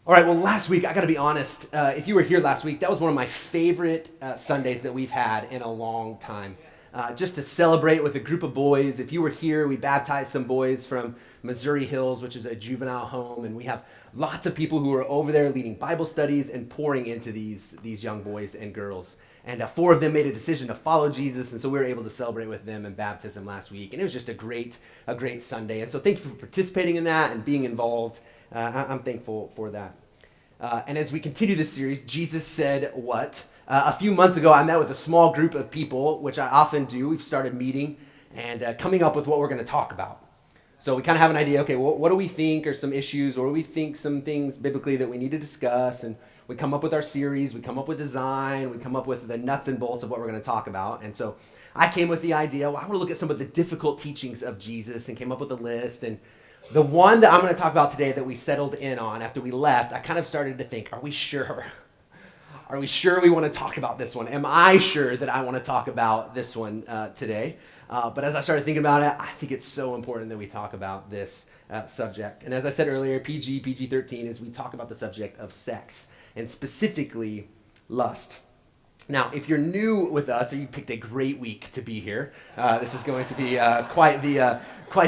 All right, well, last week, I got to be honest, if you were here last week, that was one of my favorite Sundays that we've had in a long time. Just to celebrate with a group of boys. If you were here, we baptized some boys from Missouri Hills, which is a juvenile home, and we have lots of people who are over there leading Bible studies and pouring into these young boys and girls. And four of them made a decision to follow Jesus, and so we were able to celebrate with them in baptism last week. And it was just a great Sunday. And so thank you for participating in that and being involved. I'm thankful for that. And as we continue this series, Jesus said what? A few months ago, I met with a small group of people, which I often do. We've started meeting and coming up with what we're going to talk about. So we kind of have an idea, okay, what do we think are some issues, or do we think some things biblically that we need to discuss? And we come up with our series, we come up with design, we come up with the nuts and bolts of what we're going to talk about. And so I came with the idea, well, I want to look at some of the difficult teachings of Jesus and came up with a list. And the one that I'm going to talk about today that we settled in on after we left, I kind of started to think, are we sure? Are we sure we want to talk about this one? Am I sure that I want to talk about this one today? But as I started thinking about it, I think it's so important that we talk about this subject. And as I said earlier, PG-13 is we talk about the subject of sex, and specifically lust. Now, if you're new with us, or you picked a great week to be here, this is going to be quite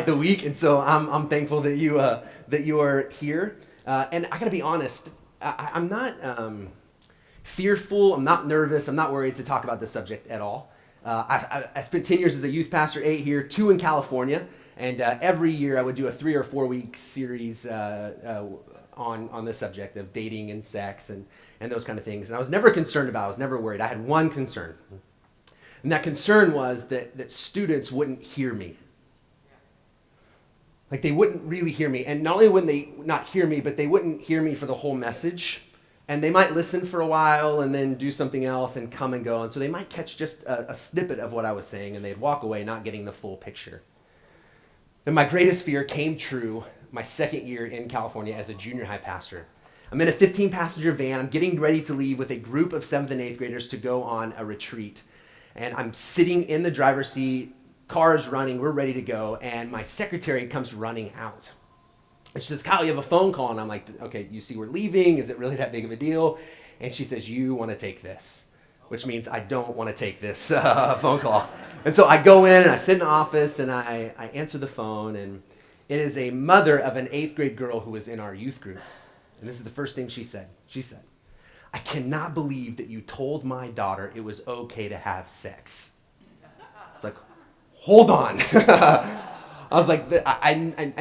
the week, and so I'm thankful that you are here. And I got to be honest, I'm not fearful, I'm not nervous, I'm not worried to talk about this subject at all. I spent 10 years as a youth pastor, 8 here, 2 in California, and every year I would do a 3 or 4 week series on this subject of dating and sex and those kind of things. And I was never concerned about it. I was never worried. I had one concern. And that concern was that students wouldn't hear me. Like, they wouldn't really hear me. And not only wouldn't they not hear me, but they wouldn't hear me for the whole message. And they might listen for a while and then do something else and come and go. And so they might catch just a snippet of what I was saying, and they'd walk away not getting the full picture. And my greatest fear came true my second year in California as a junior high pastor. I'm in a 15-passenger van. I'm getting ready to leave with a group of 7th and 8th graders to go on a retreat. And I'm sitting in the driver's seat, car is running, we're ready to go, and my secretary comes running out. And she says, "Kyle, you have a phone call." And I'm like, "Okay, you see we're leaving. Is it really that big of a deal?" And she says, "You want to take this," which means I don't want to take this phone call. And so I go in and I sit in the office and I answer the phone, and it is a mother of an 8th grade girl who was in our youth group. And this is the first thing she said. She said, "I cannot believe that you told my daughter it was okay to have sex." It's like, hold on. I was like, I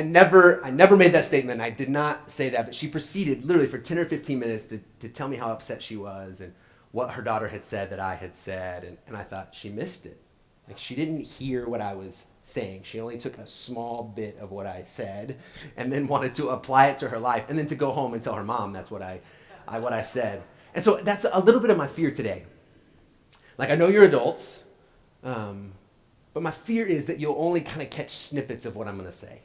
never made that statement. I did not say that. But she proceeded literally for 10 or 15 minutes to tell me how upset she was and what her daughter had said that I had said. And I thought, she missed it. Like, she didn't hear what I was saying. She only took a small bit of what I said and then wanted to apply it to her life and then to go home and tell her mom that's what I said. And so that's a little bit of my fear today. Like, I know you're adults, but my fear is that you'll only kind of catch snippets of what I'm going to say.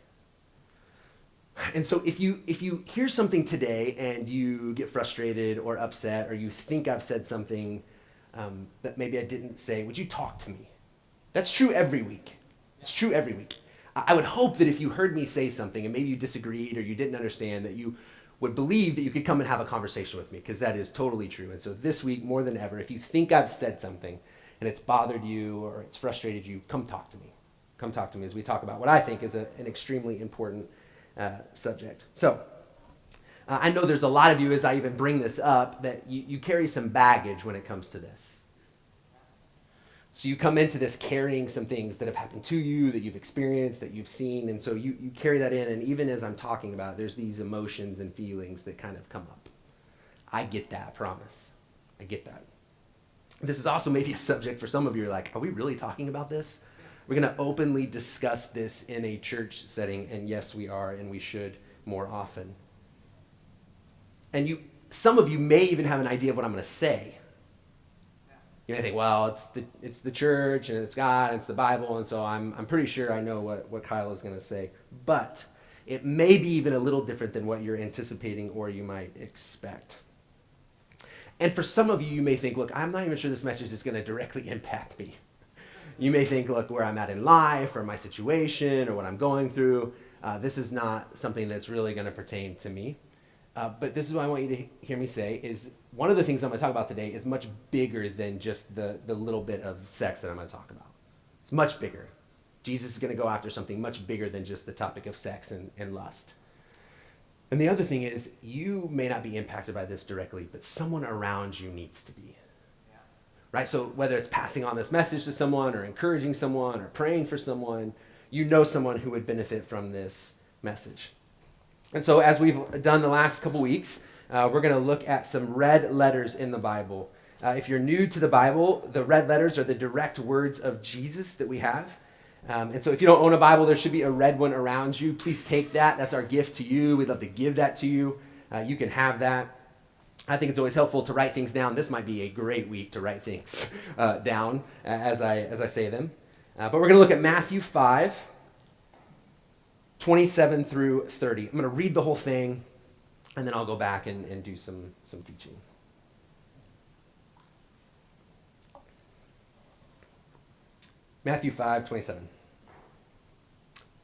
And so if you hear something today and you get frustrated or upset, or you think I've said something that maybe I didn't say, would you talk to me? That's true every week. It's true every week. I would hope that if you heard me say something and maybe you disagreed or you didn't understand, that you would believe that you could come and have a conversation with me, because that is totally true. And so this week, more than ever, if you think I've said something and it's bothered you or it's frustrated you, come talk to me. Come talk to me as we talk about what I think is an extremely important subject. So I know there's a lot of you, as I even bring this up, that you carry some baggage when it comes to this. So you come into this carrying some things that have happened to you, that you've experienced, that you've seen, and so you carry that in, and even as I'm talking about it, there's these emotions and feelings that kind of come up. I get that, I promise. I get that. This is also maybe a subject for some of you, like, are we really talking about this? We're going to openly discuss this in a church setting, and yes, we are, and we should more often. And some of you may even have an idea of what I'm going to say. You may think, well, it's the church, and it's God, and it's the Bible, and so I'm pretty sure I know what Kyle is going to say. But it may be even a little different than what you're anticipating or you might expect. And for some of you, you may think, look, I'm not even sure this message is going to directly impact me. You may think, look, where I'm at in life or my situation or what I'm going through, this is not something that's really going to pertain to me. But this is what I want you to hear me say, is one of the things I'm going to talk about today is much bigger than just the little bit of sex that I'm going to talk about. It's much bigger. Jesus is going to go after something much bigger than just the topic of sex and lust. And the other thing is, you may not be impacted by this directly, but someone around you needs to be. Yeah. Right? So whether it's passing on this message to someone or encouraging someone or praying for someone, you know someone who would benefit from this message. And so as we've done the last couple weeks, we're going to look at some red letters in the Bible. If you're new to the Bible, the red letters are the direct words of Jesus that we have. And so if you don't own a Bible, there should be a red one around you. Please take that. That's our gift to you. We'd love to give that to you. You can have that. I think it's always helpful to write things down. This might be a great week to write things down as I say them. But we're going to look at Matthew 5, 27 through 30. I'm going to read the whole thing, and then I'll go back and do some teaching. Matthew 5, 27.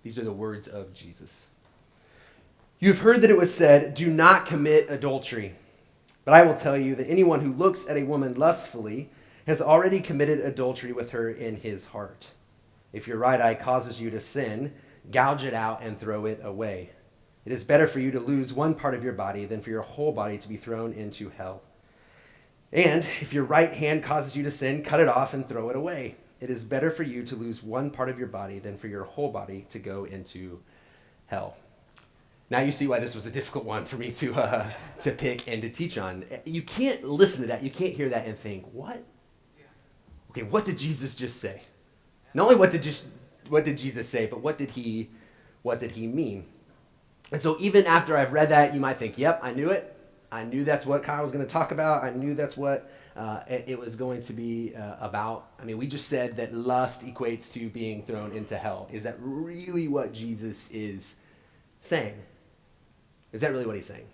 These are the words of Jesus. "You've heard that it was said, 'Do not commit adultery.' But I will tell you that anyone who looks at a woman lustfully has already committed adultery with her in his heart. If your right eye causes you to sin, gouge it out and throw it away. It is better for you to lose one part of your body than for your whole body to be thrown into hell. And if your right hand causes you to sin, cut it off and throw it away. It is better for you to lose one part of your body than for your whole body to go into hell." Now you see why this was a difficult one for me to pick and to teach on. You can't listen to that. You can't hear that and think, what? Okay, what did Jesus just say? Not only what did Jesus say, but what did he mean? And so even after I've read that, you might think, yep, I knew it. I knew that's what Kyle was going to talk about. I knew that's what it was going to be about. I mean, we just said that lust equates to being thrown into hell. Is that really what Jesus is saying? Is that really what he's saying?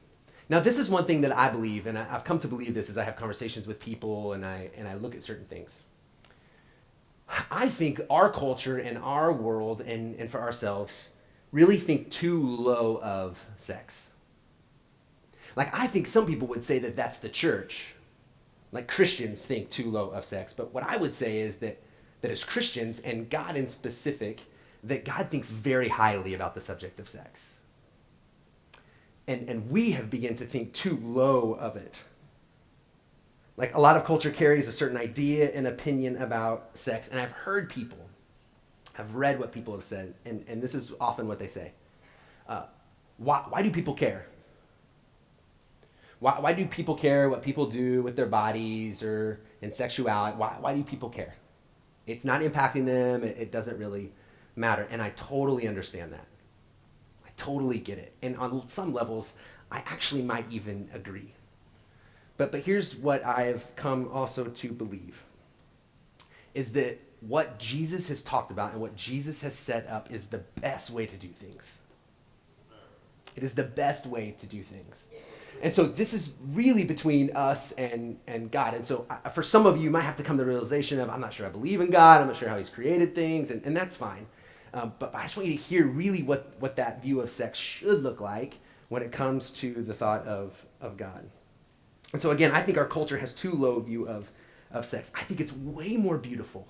Now, this is one thing that I believe, and I've come to believe this as I have conversations with people and I look at certain things. I think our culture and our world and for ourselves really think too low of sex. Like, I think some people would say that that's the church. Like, Christians think too low of sex. But what I would say is that as Christians, and God in specific, that God thinks very highly about the subject of sex. And we have begun to think too low of it. Like, a lot of culture carries a certain idea and opinion about sex. And I've heard people, I've read what people have said, and this is often what they say. Why do people care? Why do people care what people do with their bodies or in sexuality? Why do people care? It's not impacting them. It doesn't really matter. And I totally understand that. I totally get it. And on some levels, I actually might even agree. But here's what I've come also to believe, is that what Jesus has talked about and what Jesus has set up is the best way to do things. It is the best way to do things. And so this is really between us and God. And so for some of you, you might have to come to the realization of, I'm not sure I believe in God. I'm not sure how he's created things. And that's fine. But I just want you to hear really what that view of sex should look like when it comes to the thought of God. And so again, I think our culture has too low a view of sex. I think it's way more beautiful.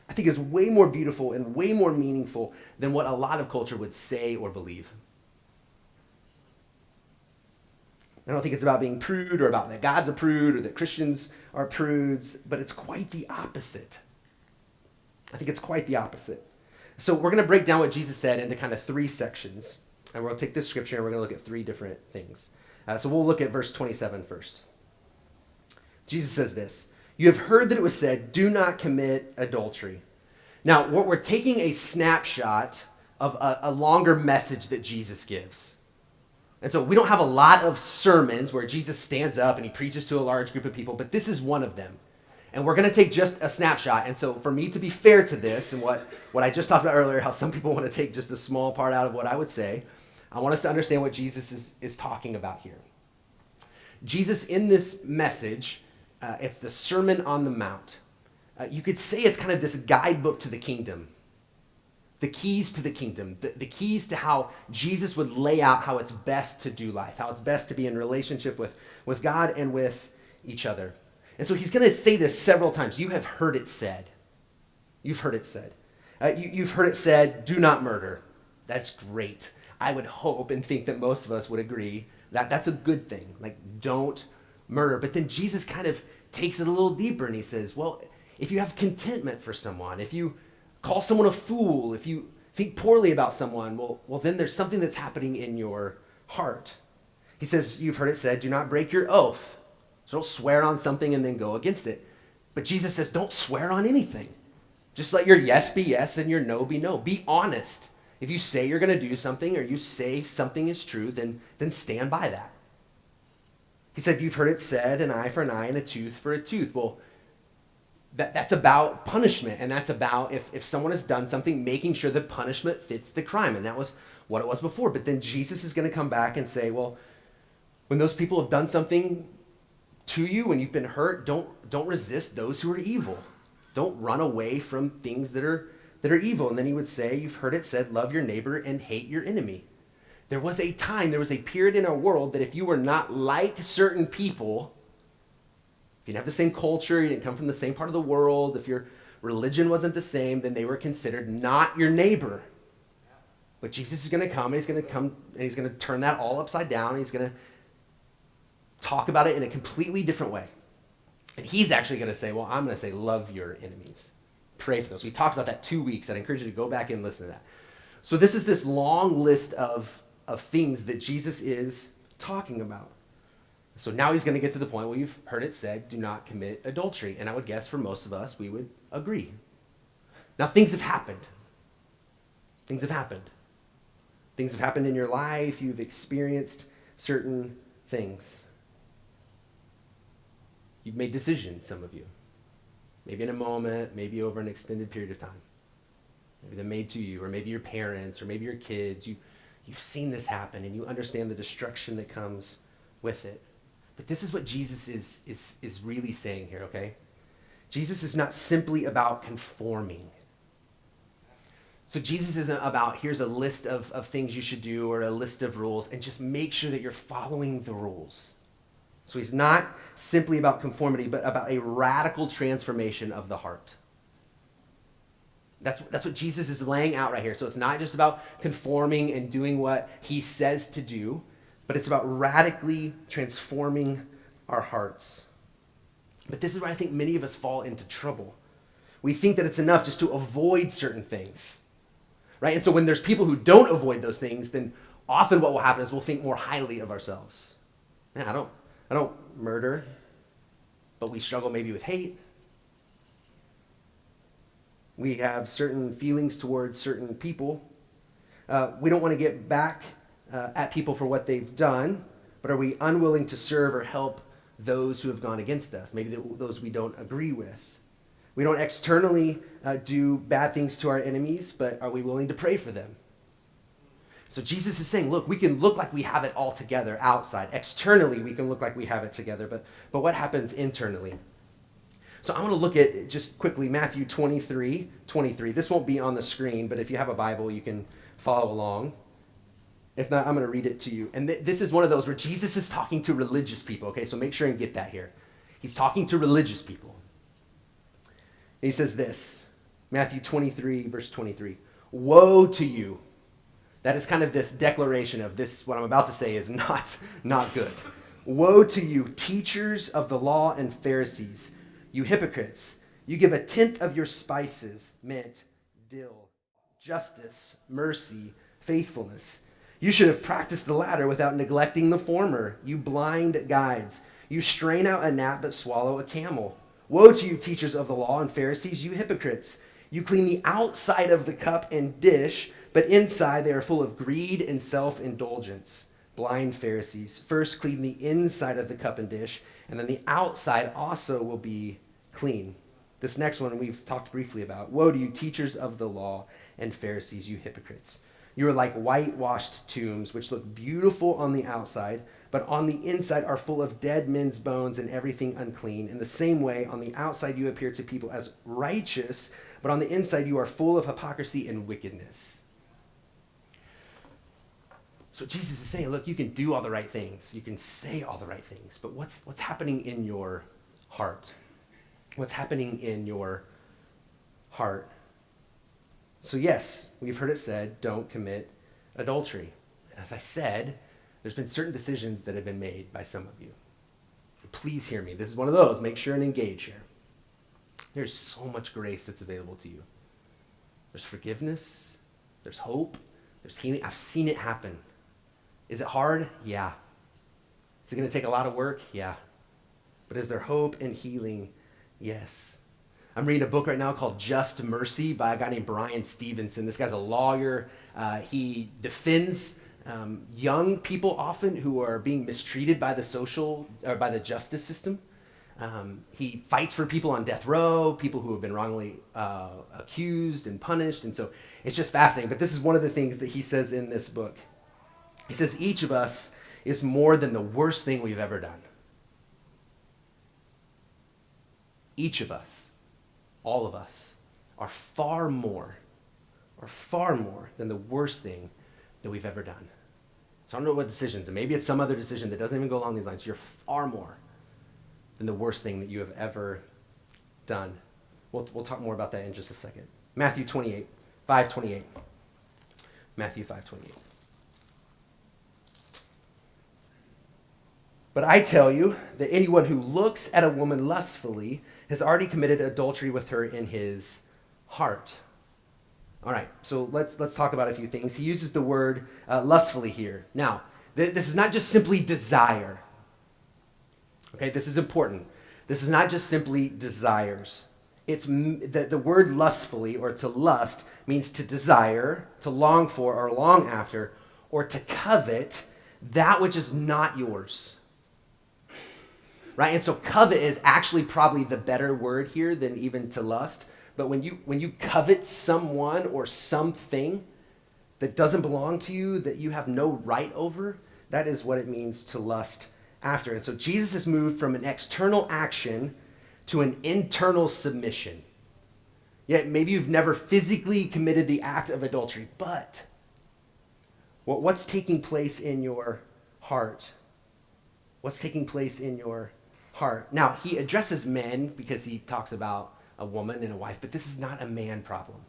I think it's way more beautiful and way more meaningful than what a lot of culture would say or believe. I don't think it's about being prude or about that God's a prude or that Christians are prudes, but it's quite the opposite. I think it's quite the opposite. So we're going to break down what Jesus said into kind of three sections. And we're going to take this scripture and we're going to look at three different things. So we'll look at verse 27 first. Jesus says this, "You have heard that it was said, 'Do not commit adultery.'" Now, we're taking a snapshot of a longer message that Jesus gives. And so we don't have a lot of sermons where Jesus stands up and he preaches to a large group of people, but this is one of them. And we're going to take just a snapshot. And so for me to be fair to this and what I just talked about earlier, how some people want to take just a small part out of what I would say, I want us to understand what Jesus is talking about here. Jesus, in this message, it's the Sermon on the Mount. You could say it's kind of this guidebook to the kingdom the keys to the kingdom, the keys to how Jesus would lay out how it's best to do life, how it's best to be in relationship with God and with each other. And so he's going to say this several times. You have heard it said. You've heard it said. You've heard it said, do not murder. That's great. I would hope and think that most of us would agree that that's a good thing. Like, don't murder. But then Jesus kind of takes it a little deeper and he says, well, if you have contentment for someone, if you call someone a fool, if you think poorly about someone, well, then there's something that's happening in your heart. He says, you've heard it said, do not break your oath. So don't swear on something and then go against it. But Jesus says, don't swear on anything. Just let your yes be yes and your no be no. Be honest. If you say you're going to do something or you say something is true, then stand by that. He said, you've heard it said, an eye for an eye and a tooth for a tooth. Well, that's about punishment, and that's about if someone has done something, making sure the punishment fits the crime, and that was what it was before. But then Jesus is going to come back and say, well, when those people have done something to you, when you've been hurt, don't resist those who are evil. Don't run away from things that are evil. And then he would say, you've heard it said, love your neighbor and hate your enemy. There was a period in our world that if you were not like certain people, if you didn't have the same culture, you didn't come from the same part of the world, if your religion wasn't the same, then they were considered not your neighbor. But Jesus is going to come, and he's going to turn that all upside down, and he's going to talk about it in a completely different way. And he's actually going to say, well, I'm going to say, love your enemies. Pray for those. We talked about that 2 weeks. I'd encourage you to go back and listen to that. So this is this long list of things that Jesus is talking about. So now he's going to get to the point where you've heard it said, do not commit adultery. And I would guess for most of us, we would agree. Now things have happened. Things have happened. Things have happened in your life. You've experienced certain things. You've made decisions, some of you. Maybe in a moment, maybe over an extended period of time. Maybe they're made to you, or maybe your parents, or maybe your kids. You've seen this happen, and you understand the destruction that comes with it. But this is what Jesus is really saying here, okay? Jesus is not simply about conforming. So Jesus isn't about, here's a list of things you should do or a list of rules, and just make sure that you're following the rules. So he's not simply about conformity, but about a radical transformation of the heart. That's what Jesus is laying out right here. So it's not just about conforming and doing what he says to do, but it's about radically transforming our hearts. But this is where I think many of us fall into trouble. We think that it's enough just to avoid certain things, right? And so when there's people who don't avoid those things, then often what will happen is we'll think more highly of ourselves. Man, I don't murder, but we struggle maybe with hate. We have certain feelings towards certain people. We don't want to get back at people for what they've done, but are we unwilling to serve or help those who have gone against us, maybe those we don't agree with? We don't externally do bad things to our enemies, but are we willing to pray for them? So Jesus is saying, look, we can look like we have it all together outside. Externally, we can look like we have it together, but what happens internally? So I want to look at, just quickly, Matthew 23:23. This won't be on the screen, but if you have a Bible, you can follow along. If not, I'm going to read it to you. And this is one of those where Jesus is talking to religious people, okay? So make sure and get that here. He's talking to religious people. And he says this, Matthew 23, verse 23. Woe to you. That is kind of this declaration of this, what I'm about to say is not good. Woe to you, teachers of the law and Pharisees, you hypocrites. You give 1/10 of your spices, mint, dill, justice, mercy, faithfulness. You should have practiced the latter without neglecting the former, you blind guides. You strain out a gnat but swallow a camel. Woe to you, teachers of the law and Pharisees, you hypocrites. You clean the outside of the cup and dish, but inside they are full of greed and self-indulgence. Blind Pharisees, first clean the inside of the cup and dish, and then the outside also will be clean. This next one we've talked briefly about. Woe to you, teachers of the law and Pharisees, you hypocrites. You are like whitewashed tombs, which look beautiful on the outside, but on the inside are full of dead men's bones and everything unclean. In the same way, on the outside you appear to people as righteous, but on the inside you are full of hypocrisy and wickedness. So Jesus is saying, look, you can do all the right things. You can say all the right things, but what's happening in your heart? What's happening in your heart? So yes, we've heard it said, don't commit adultery. As I said, there's been certain decisions that have been made by some of you. Please hear me. This is one of those. Make sure and engage here. There's so much grace that's available to you. There's forgiveness. There's hope. There's healing. I've seen it happen. Is it hard? Yeah. Is it going to take a lot of work? Yeah. But is there hope and healing? Yes. I'm reading a book right now called Just Mercy by a guy named Brian Stevenson. This guy's a lawyer. He defends young people often who are being mistreated by the justice system. He fights for people on death row, people who have been wrongly accused and punished. And so it's just fascinating. But this is one of the things that he says in this book. He says, each of us is more than the worst thing we've ever done. Each of us, all of us, are far more than the worst thing that we've ever done. So I don't know what decisions, and maybe it's some other decision that doesn't even go along these lines. You're far more than the worst thing that you have ever done. We'll talk more about that in just a second. Matthew 5:28. Matthew 5:28. But I tell you that anyone who looks at a woman lustfully has already committed adultery with her in his heart. All right, so let's talk about a few things. He uses the word lustfully here. Now, this is not just simply desire. Okay, this is important. This is not just simply desires. It's the word lustfully, or to lust, means to desire, to long for, or long after, or to covet that which is not yours. Right? And so covet is actually probably the better word here than even to lust. But when you covet someone or something that doesn't belong to you, that you have no right over, that is what it means to lust after. And so Jesus has moved from an external action to an internal submission. Yet maybe you've never physically committed the act of adultery, but what's taking place in your heart? What's taking place in your heart? Now, he addresses men because he talks about a woman and a wife, but this is not a man problem.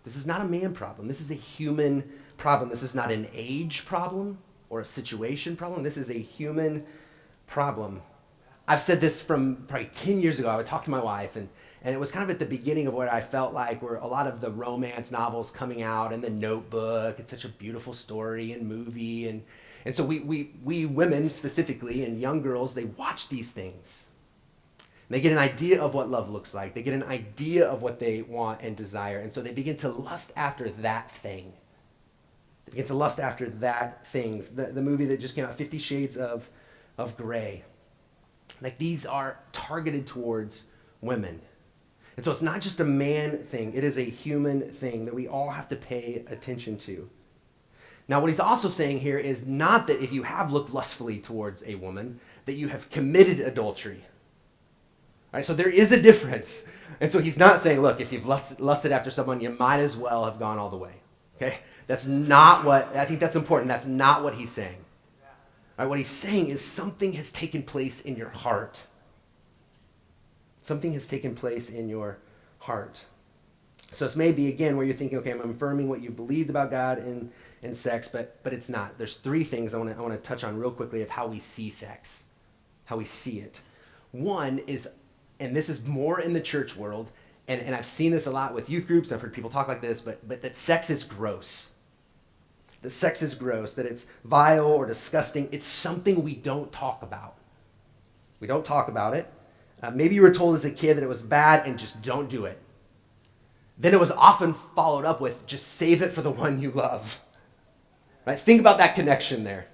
This is not a man problem. This is a human problem. This is not an age problem or a situation problem. This is a human problem. I've said this from probably 10 years ago. I would talk to my wife, and it was kind of at the beginning of what I felt like were a lot of the romance novels coming out, and The Notebook. It's such a beautiful story and movie, and so we women specifically, and young girls, they watch these things. And they get an idea of what love looks like. They get an idea of what they want and desire. And so they begin to lust after that thing. They begin to lust after that things. The movie that just came out, 50 Shades of Grey. Like, these are targeted towards women. And so it's not just a man thing. It is a human thing that we all have to pay attention to. Now, what he's also saying here is not that if you have looked lustfully towards a woman, that you have committed adultery. All right, so there is a difference. And so he's not saying, look, if you've lusted after someone, you might as well have gone all the way. Okay? That's not what, I think that's important. That's not what he's saying. All right, what he's saying is something has taken place in your heart. Something has taken place in your heart. So it's maybe, again, where you're thinking, okay, I'm affirming what you believed about God and sex, but it's not. There's three things I want to touch on real quickly of how we see sex, how we see it. One is, and this is more in the church world, and I've seen this a lot with youth groups, I've heard people talk like this, but that sex is gross. That sex is gross, that it's vile or disgusting. It's something we don't talk about. We don't talk about it. Maybe you were told as a kid that it was bad and just don't do it. Then it was often followed up with, just save it for the one you love. Right? Think about that connection there.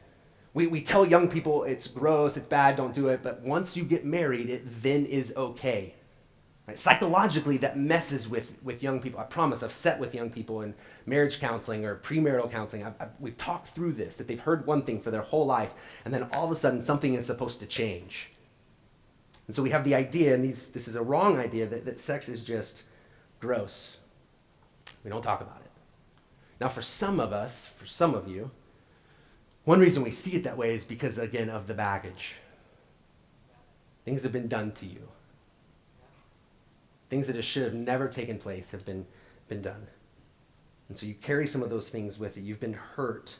We tell young people it's gross, it's bad, don't do it, but once you get married, it then is okay. Right? Psychologically, that messes with young people. I promise, I've sat with young people in marriage counseling or premarital counseling. We've talked through this, that they've heard one thing for their whole life, and then all of a sudden something is supposed to change. And so we have the idea, and this is a wrong idea, that sex is just gross. We don't talk about it. Now, for some of us, for some of you, one reason we see it that way is because, again, of the baggage. Things have been done to you. Things that should have never taken place have been done. And so you carry some of those things with you. You've been hurt.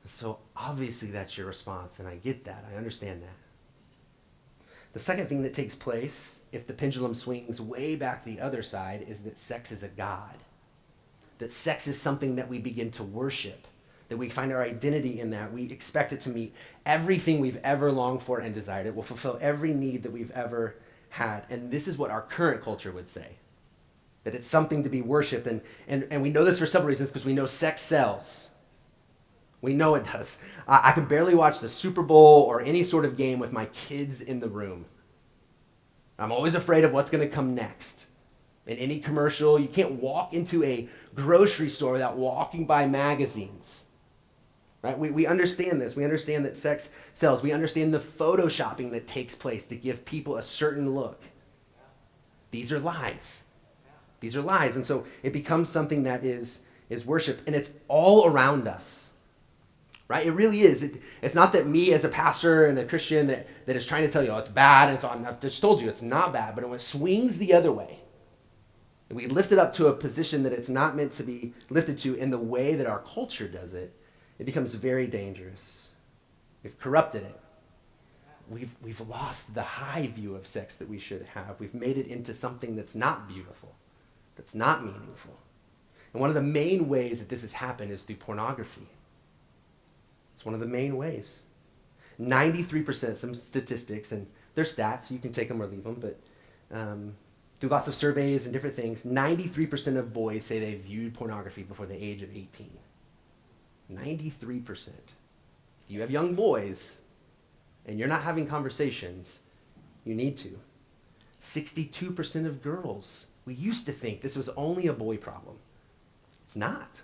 And so obviously that's your response, and I get that. I understand that. The second thing that takes place, if the pendulum swings way back the other side, is that sex is a god. That sex is something that we begin to worship, that we find our identity in that. We expect it to meet everything we've ever longed for and desired. It will fulfill every need that we've ever had. And this is what our current culture would say, that it's something to be worshiped. And we know this for several reasons, because we know sex sells. We know it does. I can barely watch the Super Bowl or any sort of game with my kids in the room. I'm always afraid of what's going to come next. In any commercial, you can't walk into a grocery store without walking by magazines. Right? We understand this. We understand that sex sells. We understand the photoshopping that takes place to give people a certain look. These are lies. These are lies. And so it becomes something that is worshipped, and it's all around us. Right? It really is. It's not that me as a pastor and a Christian that is trying to tell you, oh, it's bad, and so I've just told you it's not bad, but when it swings the other way, we lift it up to a position that it's not meant to be lifted to in the way that our culture does it, it becomes very dangerous. We've corrupted it. We've lost the high view of sex that we should have. We've made it into something that's not beautiful, that's not meaningful. And one of the main ways that this has happened is through pornography. It's one of the main ways. 93%, some statistics, and they're stats, you can take them or leave them, but through lots of surveys and different things, 93% of boys say they viewed pornography before the age of 18. 93%. If you have young boys and you're not having conversations, you need to. 62% of girls. We used to think this was only a boy problem. It's not.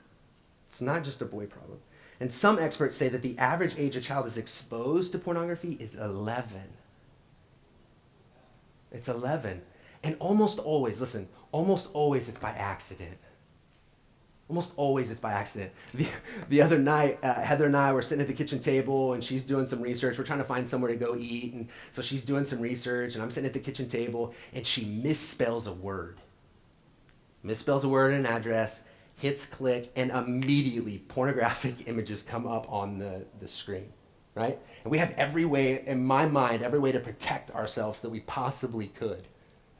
It's not just a boy problem. And some experts say that the average age a child is exposed to pornography is 11. It's 11. And almost always it's by accident. Almost always it's by accident. The other night, Heather and I were sitting at the kitchen table, and she's doing some research. We're trying to find somewhere to go eat, and so she's doing some research, and I'm sitting at the kitchen table, and she misspells a word. Misspells a word and an address, hits click, and immediately pornographic images come up on the screen, right? And we have every way, in my mind, every way to protect ourselves that we possibly could.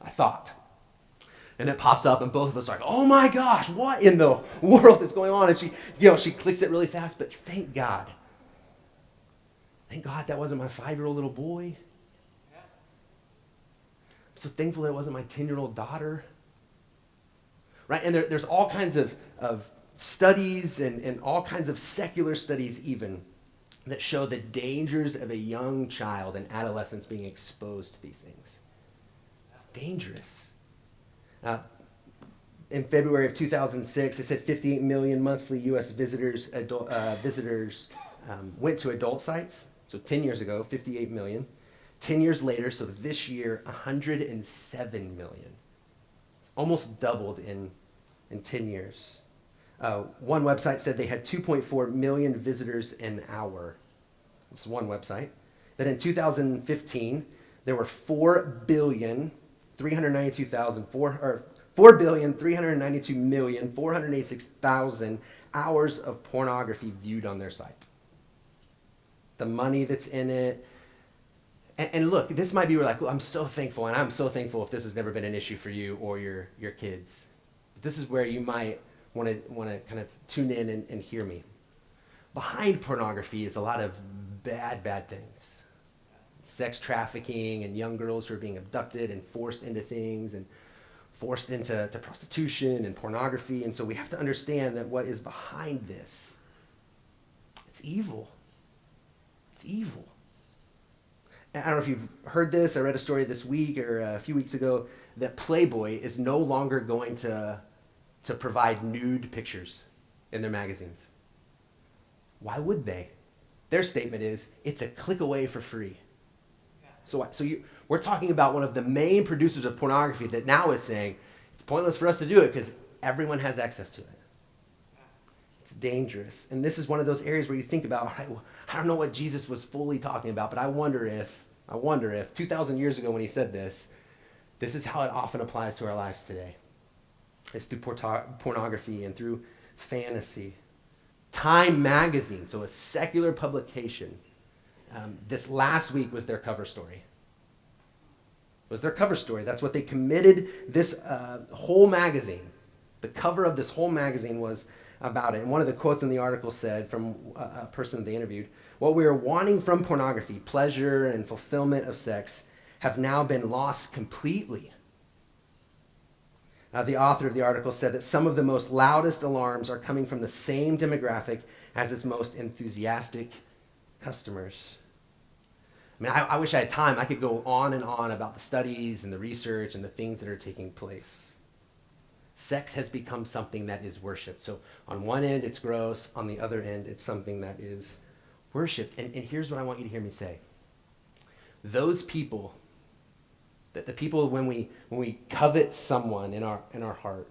I thought. And it pops up, and both of us are like, oh my gosh, what in the world is going on? And she clicks it really fast, but thank God. Thank God that wasn't my 5-year-old little boy. I'm so thankful that it wasn't my 10-year-old daughter. Right? And there's all kinds of studies and all kinds of secular studies even that show the dangers of a young child and adolescents being exposed to these things. Dangerous. In February of 2006, it said 58 million monthly U.S. visitors went to adult sites. So 10 years ago, 58 million. 10 years later, so this year, 107 million. Almost doubled in 10 years. One website said they had 2.4 million visitors an hour. This is one website. Then in 2015, there were 4,392,486,000 hours of pornography viewed on their site. The money that's in it. And look, this might be like, well, I'm so thankful, and I'm so thankful if this has never been an issue for you or your kids. But this is where you might want to kind of tune in and hear me. Behind pornography is a lot of bad things. Sex trafficking and young girls who are being abducted and forced into things and forced into prostitution and pornography. And so we have to understand that what is behind this, it's evil. It's evil. And I don't know if you've heard this. I read a story this week or a few weeks ago that Playboy is no longer going to provide nude pictures in their magazines. Why would they? Their statement is, it's a click away for free. So we're talking about one of the main producers of pornography that now is saying, It's pointless for us to do it because everyone has access to it. It's dangerous. And this is one of those areas where you think about, all right, well, I don't know what Jesus was fully talking about, but I wonder if 2,000 years ago when he said this is how it often applies to our lives today. It's through pornography and through fantasy. Time magazine, so a secular publication, this last week was their cover story. That's what they committed this whole magazine. The cover of this whole magazine was about it. And one of the quotes in the article said from a person they interviewed, "What we are wanting from pornography, pleasure and fulfillment of sex, have now been lost completely." The author of the article said that some of the most loudest alarms are coming from the same demographic as its most enthusiastic customers. I mean, I wish I had time. I could go on and on about the studies and the research and the things that are taking place. Sex has become something that is worshipped. So on one end, it's gross. On the other end, it's something that is worshipped. And here's what I want you to hear me say. Those people, that the people when we covet someone in our heart,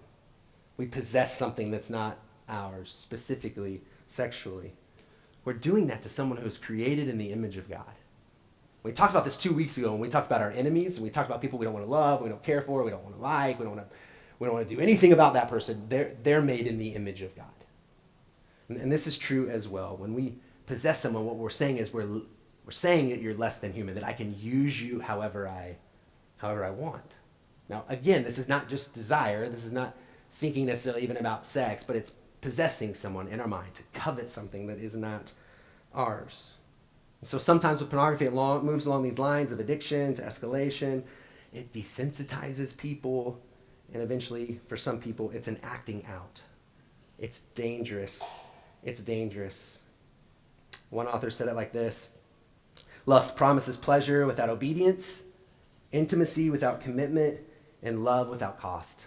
we possess something that's not ours, specifically sexually. We're doing that to someone who is created in the image of God. We talked about this 2 weeks ago when we talked about our enemies, and we talked about people we don't want to love, we don't care for, we don't want to like, we don't want to do anything about that person. They're made in the image of God. And this is true as well. When we possess someone, what we're saying is we're saying that you're less than human, that I can use you however I want. Now, again, this is not just desire. This is not thinking necessarily even about sex, but it's possessing someone in our mind, to covet something that is not ours. And so sometimes with pornography, it moves along these lines of addiction to escalation. It desensitizes people, and eventually, for some people, it's an acting out. It's dangerous. It's dangerous. One author said it like this: lust promises pleasure without obedience, intimacy without commitment, and love without cost.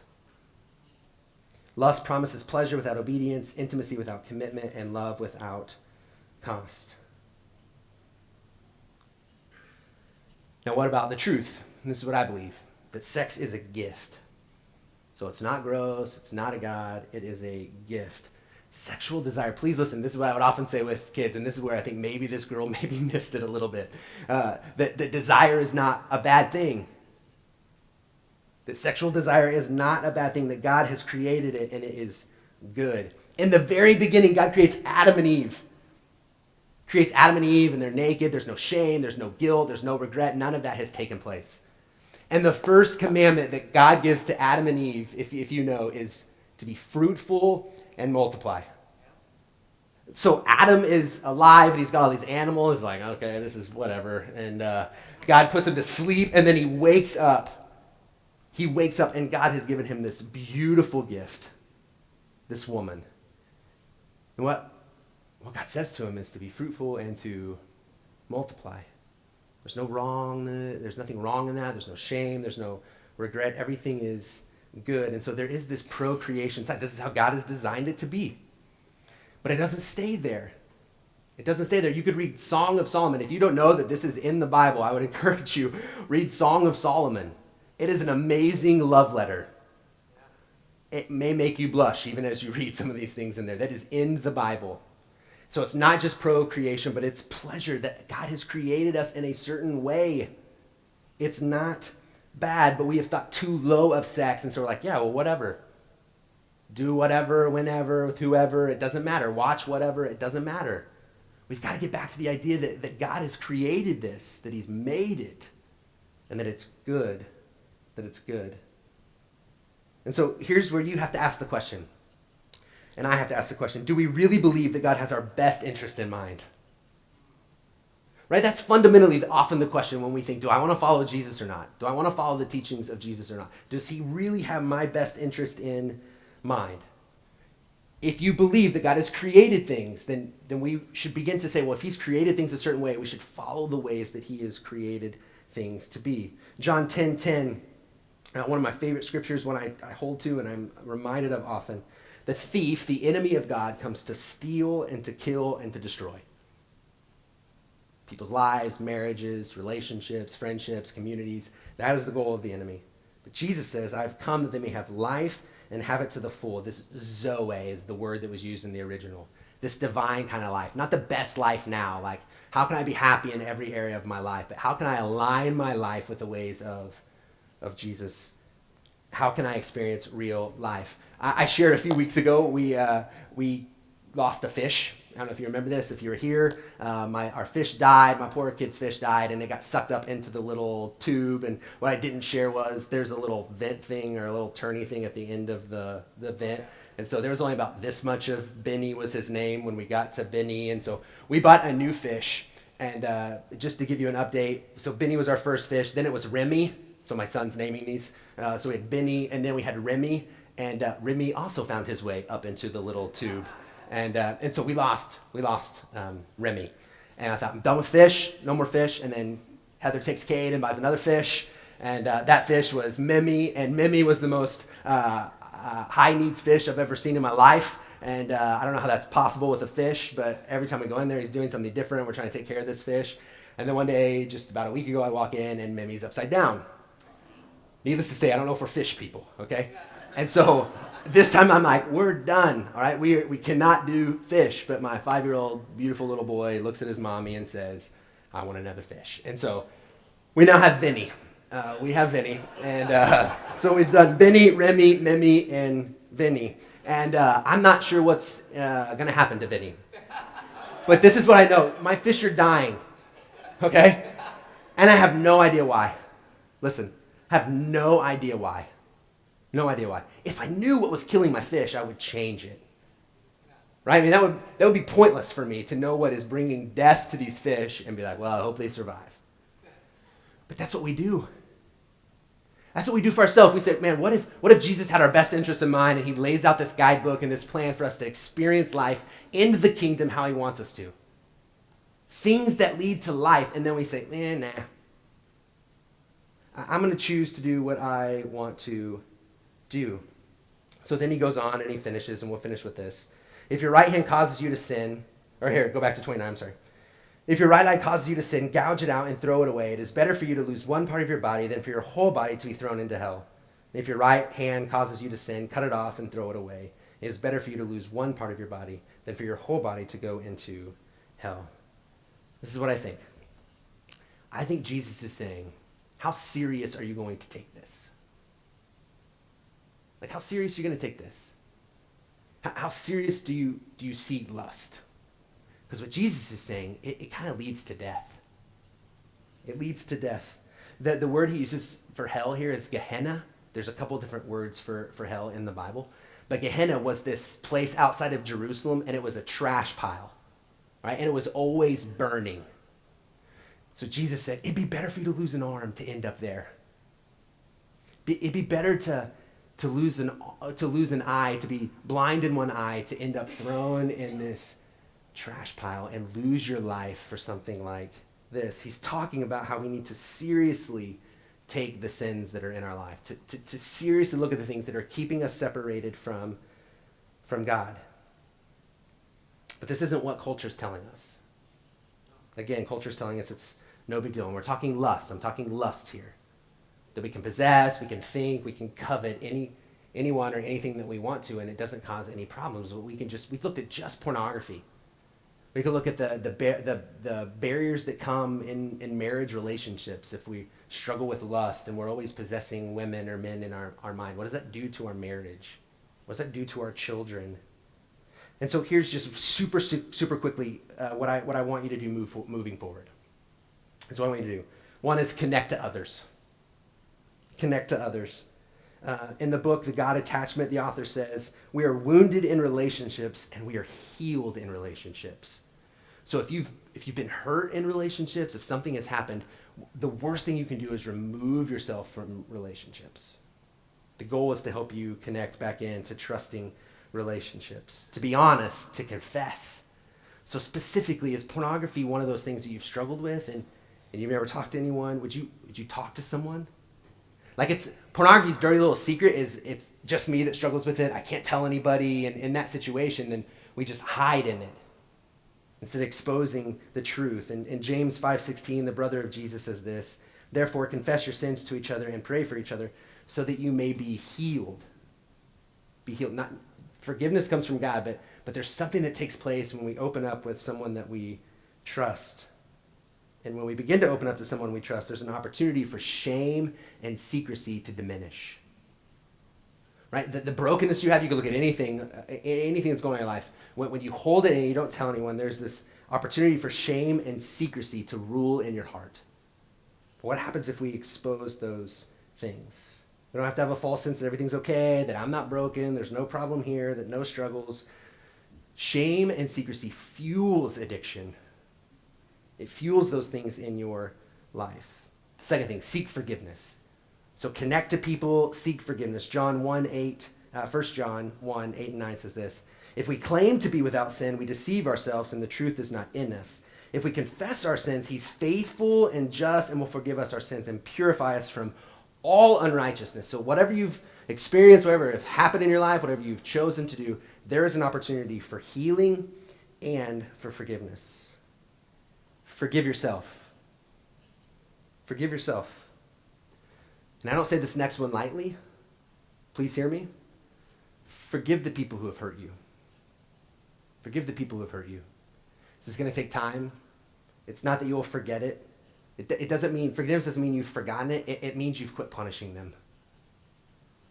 Lust promises pleasure without obedience, intimacy without commitment, and love without cost. Now, what about the truth? And this is what I believe, that sex is a gift. So it's not gross, it's not a god, it is a gift. Sexual desire, please listen, this is what I would often say with kids, and this is where I think maybe this girl maybe missed it a little bit. That desire is not a bad thing. That sexual desire is not a bad thing, that God has created it and it is good. In the very beginning, God creates Adam and Eve. And they're naked, there's no shame, there's no guilt, there's no regret, none of that has taken place. And the first commandment that God gives to Adam and Eve, if you know, is to be fruitful and multiply. So Adam is alive and he's got all these animals. He's like, okay, this is whatever. And God puts him to sleep, and then he wakes up. He wakes up and God has given him this beautiful gift, this woman. And what God says to him is to be fruitful and to multiply. There's nothing wrong in that. There's no shame. There's no regret. Everything is good. And so there is this procreation side. This is how God has designed it to be. But it doesn't stay there. It doesn't stay there. You could read Song of Solomon. If you don't know that this is in the Bible, I would encourage you, read Song of Solomon. It is an amazing love letter. It may make you blush even as you read some of these things in there. That is in the Bible. So it's not just procreation, but it's pleasure, that God has created us in a certain way. It's not bad, but we have thought too low of sex, and so we're like, yeah, well, whatever. Do whatever, whenever, with whoever, it doesn't matter. Watch whatever, it doesn't matter. We've got to get back to the idea that God has created this, that he's made it, and that it's good, And so here's where you have to ask the question, and I have to ask the question, do we really believe that God has our best interest in mind? Right? That's fundamentally often the question when we think, do I want to follow Jesus or not? Do I want to follow the teachings of Jesus or not? Does he really have my best interest in mind? If you believe that God has created things, then we should begin to say, well, if he's created things a certain way, we should follow the ways that he has created things to be. John 10:10, one of my favorite scriptures, one I hold to and I'm reminded of often. The thief, the enemy of God, comes to steal and to kill and to destroy. People's lives, marriages, relationships, friendships, communities. That is the goal of the enemy. But Jesus says, I've come that they may have life and have it to the full. This Zoe is the word that was used in the original. This divine kind of life. Not the best life now. Like, how can I be happy in every area of my life? But how can I align my life with the ways of Jesus? How can I experience real life? I shared a few weeks ago, we lost a fish. I don't know if you remember this. If you were here, our fish died. My poor kid's fish died, and it got sucked up into the little tube. And what I didn't share was there's a little vent thing or a little turny thing at the end of the vent. And so there was only about this much of Benny was his name when we got to Benny. And so we bought a new fish. And just to give you an update, so Benny was our first fish. Then it was Remy. So my son's naming these. So we had Benny, and then we had Remy. And Remy also found his way up into the little tube. And so we lost Remy. And I thought, I'm done with fish, no more fish. And then Heather takes Cade and buys another fish. And that fish was Mimi. And Mimi was the most high needs fish I've ever seen in my life. And I don't know how that's possible with a fish, but every time we go in there, he's doing something different. We're trying to take care of this fish. And then one day, just about a week ago, I walk in and Mimi's upside down. Needless to say, I don't know if we're fish people, okay? And so this time I'm like, we're done, all right? We cannot do fish. But my 5-year-old beautiful little boy looks at his mommy and says, I want another fish. And so we now have Vinny. We have Vinny. And so we've done Benny, Remy, Mimi, and Vinny. And I'm not sure what's going to happen to Vinny. But this is what I know. My fish are dying, okay? And I have no idea why. Listen, I have no idea why. No idea why. If I knew what was killing my fish, I would change it. Right? I mean, that would be pointless for me to know what is bringing death to these fish and be like, well, I hope they survive. But that's what we do. That's what we do for ourselves. We say, man, what if Jesus had our best interests in mind and he lays out this guidebook and this plan for us to experience life in the kingdom how he wants us to? Things that lead to life, and then we say, man, nah. I'm going to choose to do what I want to do. So then he goes on and he finishes, and we'll finish with this. If your right hand causes you to sin, or here, go back to 29, I'm sorry. If your right eye causes you to sin, gouge it out and throw it away. It is better for you to lose one part of your body than for your whole body to be thrown into hell. And if your right hand causes you to sin, cut it off and throw it away. It is better for you to lose one part of your body than for your whole body to go into hell. This is what I think. I think Jesus is saying, how serious are you going to take this? Like, how serious are you going to take this? How serious do you see lust? Because what Jesus is saying, it kind of leads to death. It leads to death. The word he uses for hell here is Gehenna. There's a couple different words for hell in the Bible. But Gehenna was this place outside of Jerusalem, and it was a trash pile, right? And it was always burning. So Jesus said, it'd be better for you to lose an arm to end up there. It'd be better to lose an eye, to be blind in one eye, to end up thrown in this trash pile and lose your life for something like this. He's talking about how we need to seriously take the sins that are in our life, to seriously look at the things that are keeping us separated from God. But this isn't what culture's telling us. Again, culture's telling us it's no big deal. And we're talking lust. I'm talking lust here. That we can possess, we can think, we can covet anyone or anything that we want to, and it doesn't cause any problems. But we looked at just pornography. We could look at the barriers that come in marriage relationships if we struggle with lust and we're always possessing women or men in our mind. What does that do to our marriage? What does that do to our children? And so here's just super quickly what I want you to do moving forward. That's what I want you to do. One is connect to others. Connect to others. In the book, The God Attachment, the author says, we are wounded in relationships and we are healed in relationships. So if you've been hurt in relationships, if something has happened, the worst thing you can do is remove yourself from relationships. The goal is to help you connect back into trusting relationships, to be honest, to confess. So specifically, is pornography one of those things that you've struggled with and you've never talked to anyone? Would you talk to someone? Like, pornography's dirty little secret is it's just me that struggles with it. I can't tell anybody. And in that situation, then we just hide in it instead of exposing the truth. And in James 5:16, the brother of Jesus says this, therefore confess your sins to each other and pray for each other so that you may be healed. Be healed. Not forgiveness comes from God, but there's something that takes place when we open up with someone that we trust. And when we begin to open up to someone we trust, there's an opportunity for shame and secrecy to diminish. Right? The brokenness you have, you can look at anything that's going on in your life. When you hold it and you don't tell anyone, there's this opportunity for shame and secrecy to rule in your heart. But what happens if we expose those things? We don't have to have a false sense that everything's okay, that I'm not broken, there's no problem here, that no struggles. Shame and secrecy fuels addiction. It fuels those things in your life. Second thing, seek forgiveness. So connect to people, seek forgiveness. 1 John 1, 8 and 9 says this: if we claim to be without sin, we deceive ourselves and the truth is not in us. If we confess our sins, he's faithful and just and will forgive us our sins and purify us from all unrighteousness. So whatever you've experienced, whatever has happened in your life, whatever you've chosen to do, there is an opportunity for healing and for forgiveness. Forgive yourself. Forgive yourself. And I don't say this next one lightly. Please hear me. Forgive the people who have hurt you. Forgive the people who have hurt you. This is going to take time. It's not that you will forget it. It doesn't mean, forgiveness doesn't mean you've forgotten it. It means you've quit punishing them.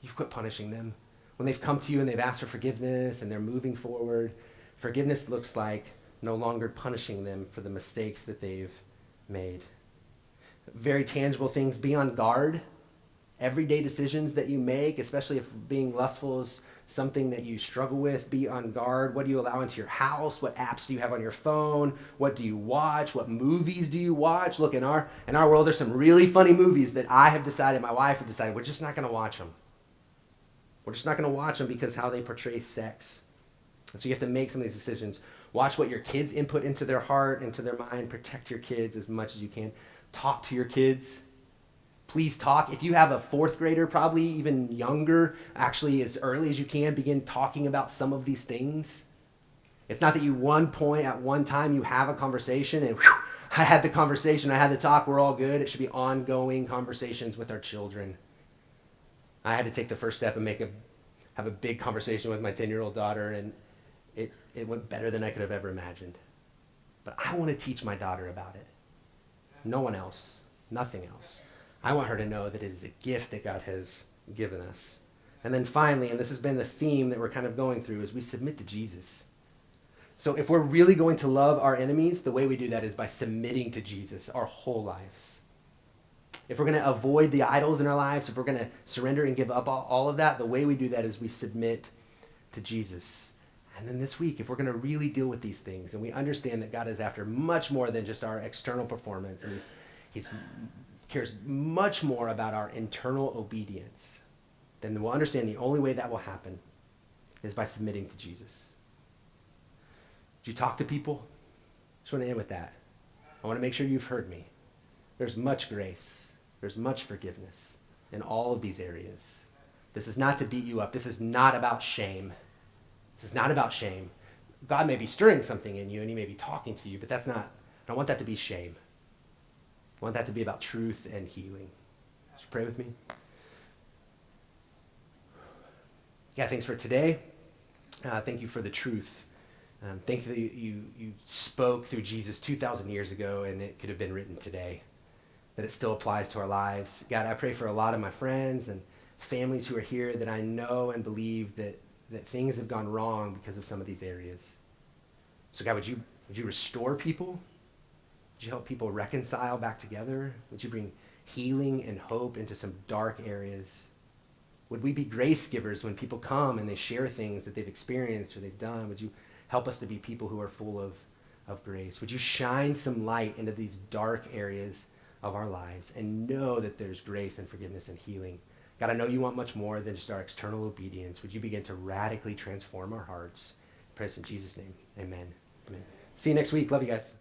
You've quit punishing them. When they've come to you and they've asked for forgiveness and they're moving forward, forgiveness looks like no longer punishing them for the mistakes that they've made. Very tangible things. Be on guard. Everyday decisions that you make, especially if being lustful is something that you struggle with, be on guard. What do you allow into your house? What apps do you have on your phone? What do you watch? What movies do you watch? Look, in our world, there's some really funny movies that I have decided, my wife have decided, we're just not going to watch them. We're just not going to watch them because how they portray sex. And so you have to make some of these decisions. Watch what your kids input into their heart, into their mind. Protect your kids as much as you can. Talk to your kids. Please talk. If you have a fourth grader, probably even younger, actually as early as you can, begin talking about some of these things. It's not that you at one time you have a conversation and whew, I had the conversation, I had the talk, we're all good. It should be ongoing conversations with our children. I had to take the first step and have a big conversation with my 10-year-old daughter, and it went better than I could have ever imagined. But I want to teach my daughter about it. No one else, nothing else. I want her to know that it is a gift that God has given us. And then finally, and this has been the theme that we're kind of going through, is we submit to Jesus. So if we're really going to love our enemies, the way we do that is by submitting to Jesus our whole lives. If we're going to avoid the idols in our lives, if we're going to surrender and give up all of that, the way we do that is we submit to Jesus. And then this week, if we're going to really deal with these things, and we understand that God is after much more than just our external performance, and He's cares much more about our internal obedience, then we'll understand the only way that will happen is by submitting to Jesus. Did you talk to people? Just want to end with that. I want to make sure you've heard me. There's much grace. There's much forgiveness in all of these areas. This is not to beat you up. This is not about shame. This is not about shame. God may be stirring something in you and he may be talking to you, but I don't want that to be shame. I want that to be about truth and healing. Would you pray with me? Yeah, thanks for today. Thank you for the truth. Thank you that you spoke through Jesus 2,000 years ago, and it could have been written today, that it still applies to our lives. God, I pray for a lot of my friends and families who are here that I know and believe that things have gone wrong because of some of these areas. So God, would you restore people? Would you help people reconcile back together? Would you bring healing and hope into some dark areas? Would we be grace givers when people come and they share things that they've experienced or they've done? Would you help us to be people who are full of grace? Would you shine some light into these dark areas of our lives and know that there's grace and forgiveness and healing? God, I know you want much more than just our external obedience. Would you begin to radically transform our hearts? I pray this in Jesus' name. Amen. Amen. See you next week. Love you guys.